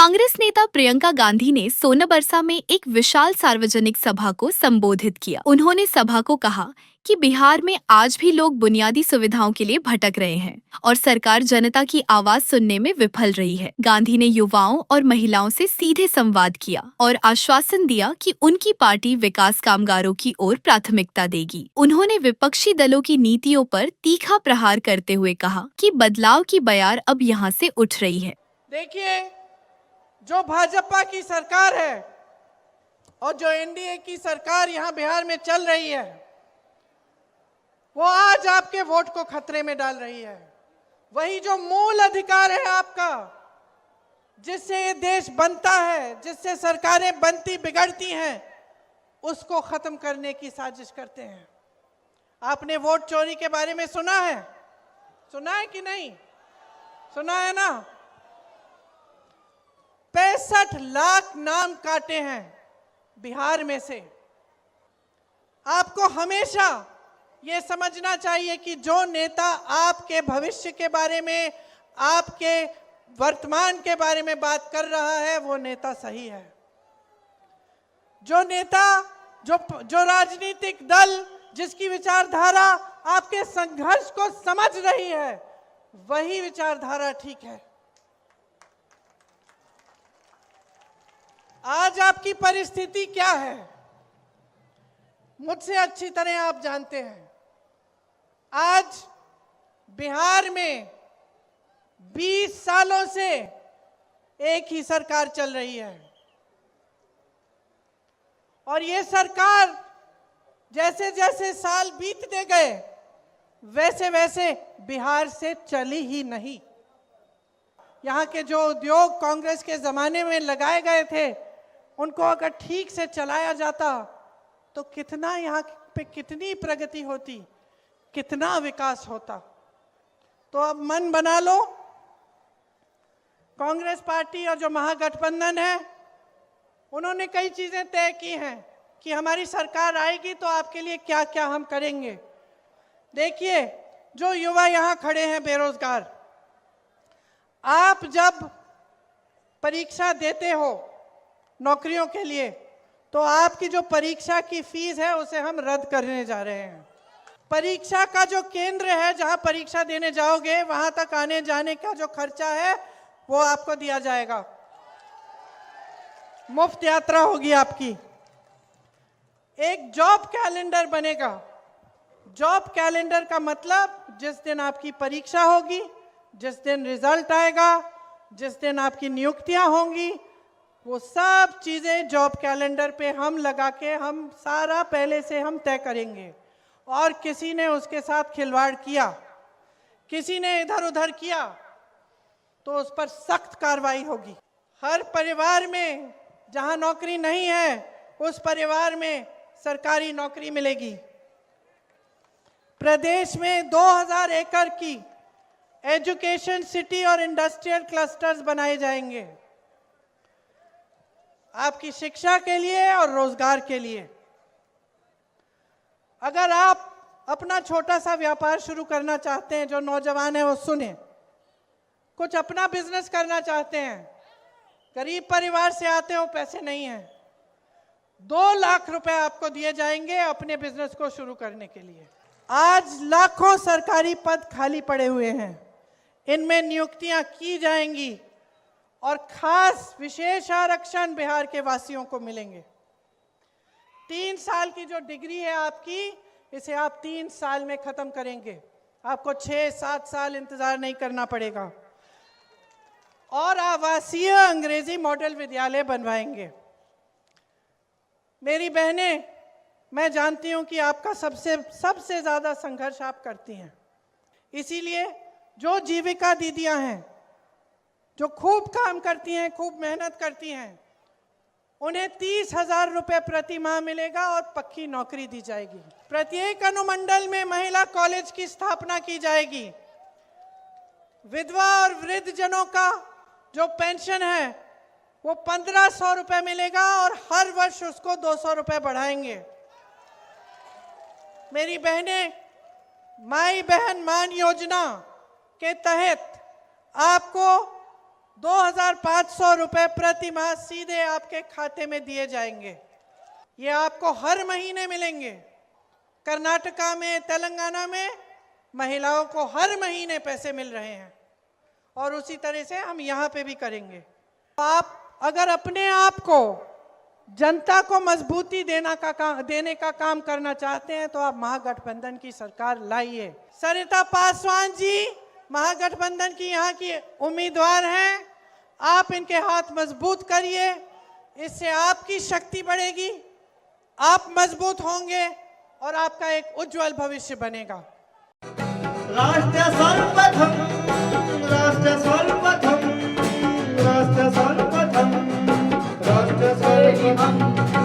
कांग्रेस नेता प्रियंका गांधी ने सोनाबरसा में एक विशाल सार्वजनिक सभा को संबोधित किया। उन्होंने सभा को कहा कि बिहार में आज भी लोग बुनियादी सुविधाओं के लिए भटक रहे हैं और सरकार जनता की आवाज सुनने में विफल रही है। गांधी ने युवाओं और महिलाओं से सीधे संवाद किया और आश्वासन दिया कि उनकी पार्टी विकास कामगारों की ओर प्राथमिकता देगी। उन्होंने विपक्षी दलों की नीतियों पर तीखा प्रहार करते हुए कहा कि बदलाव की बयार अब यहाँ से उठ रही है। देखिए, जो भाजपा की सरकार है और जो एनडीए की सरकार यहां बिहार में चल रही है, वो आज आपके वोट को खतरे में डाल रही है। वही जो मूल अधिकार है आपका, जिससे ये देश बनता है, जिससे सरकारें बनती बिगड़ती हैं, उसको खत्म करने की साजिश करते हैं। आपने वोट चोरी के बारे में सुना है? सुना है कि नहीं? सुना है ना? 65 लाख नाम काटे हैं बिहार में से। आपको हमेशा ये समझना चाहिए कि जो नेता आपके भविष्य के बारे में, आपके वर्तमान के बारे में बात कर रहा है, वो नेता सही है। जो नेता, जो राजनीतिक दल, जिसकी विचारधारा आपके संघर्ष को समझ रही है, वही विचारधारा ठीक है। आज आपकी परिस्थिति क्या है, मुझसे अच्छी तरह आप जानते हैं। आज बिहार में 20 सालों से एक ही सरकार चल रही है और ये सरकार जैसे जैसे साल बीतते गए, वैसे वैसे बिहार से चली ही नहीं। यहाँ के जो उद्योग कांग्रेस के जमाने में लगाए गए थे, उनको अगर ठीक से चलाया जाता तो कितना यहाँ पे कितनी प्रगति होती, कितना विकास होता। तो अब मन बना लो, कांग्रेस पार्टी और जो महागठबंधन है, उन्होंने कई चीजें तय की हैं कि हमारी सरकार आएगी तो आपके लिए क्या क्या हम करेंगे। देखिए, जो युवा यहाँ खड़े हैं बेरोजगार, आप जब परीक्षा देते हो नौकरियों के लिए, तो आपकी जो परीक्षा की फीस है उसे हम रद्द करने जा रहे हैं। परीक्षा का जो केंद्र है, जहां परीक्षा देने जाओगे, वहां तक आने जाने का जो खर्चा है वो आपको दिया जाएगा। मुफ्त यात्रा होगी आपकी। एक जॉब कैलेंडर बनेगा। जॉब कैलेंडर का मतलब, जिस दिन आपकी परीक्षा होगी, जिस दिन रिजल्ट आएगा, जिस दिन आपकी नियुक्तियां होंगी, वो सब चीजें जॉब कैलेंडर पे हम लगा के हम सारा पहले से हम तय करेंगे। और किसी ने उसके साथ खिलवाड़ किया, किसी ने इधर उधर किया, तो उस पर सख्त कार्रवाई होगी। हर परिवार में जहां नौकरी नहीं है, उस परिवार में सरकारी नौकरी मिलेगी। प्रदेश में 2000 एकड़ की एजुकेशन सिटी और इंडस्ट्रियल क्लस्टर्स बनाए जाएंगे, आपकी शिक्षा के लिए और रोजगार के लिए। अगर आप अपना छोटा सा व्यापार शुरू करना चाहते हैं, जो नौजवान है वो सुने, कुछ अपना बिजनेस करना चाहते हैं, गरीब परिवार से आते हो, पैसे नहीं है, 2 लाख रुपए आपको दिए जाएंगे अपने बिजनेस को शुरू करने के लिए। आज लाखों सरकारी पद खाली पड़े हुए हैं, इनमें नियुक्तियां की जाएंगी और खास विशेष आरक्षण बिहार के वासियों को मिलेंगे। 3 साल की जो डिग्री है आपकी, इसे आप 3 साल में खत्म करेंगे। आपको 6-7 साल इंतजार नहीं करना पड़ेगा। और आवासीय अंग्रेजी मॉडल विद्यालय बनवाएंगे। मेरी बहनें, मैं जानती हूं कि आपका सबसे ज्यादा संघर्ष आप करती हैं। इसीलिए जो जीविका दीदियां हैं, जो खूब काम करती हैं, खूब मेहनत करती हैं, उन्हें 30,000 रुपए प्रति माह मिलेगा और पक्की नौकरी दी जाएगी। प्रत्येक अनुमंडल में महिला कॉलेज की स्थापना की जाएगी। विधवा और वृद्ध जनों का जो पेंशन है वो 1500 रुपए मिलेगा और हर वर्ष उसको 200 रुपए बढ़ाएंगे। मेरी बहनें, माई बहन मान योजना के तहत आपको 2,500 रुपए प्रति माह सीधे आपके खाते में दिए जाएंगे। ये आपको हर महीने मिलेंगे। कर्नाटका में, तेलंगाना में महिलाओं को हर महीने पैसे मिल रहे हैं और उसी तरह से हम यहाँ पे भी करेंगे। आप अगर अपने आप को जनता को मजबूती देने का काम करना चाहते हैं तो आप महागठबंधन की सरकार लाइए। सरिता पासवान जी महागठबंधन की यहाँ की उम्मीदवार हैं। आप इनके हाथ मजबूत करिए, इससे आपकी शक्ति बढ़ेगी, आप मजबूत होंगे और आपका एक उज्जवल भविष्य बनेगा। राष्ट्र सर्वप्रथम, राष्ट्र सर्वप्रथम, राष्ट्र सर्वप्रथम, राष्ट्र सर्वप्रथम।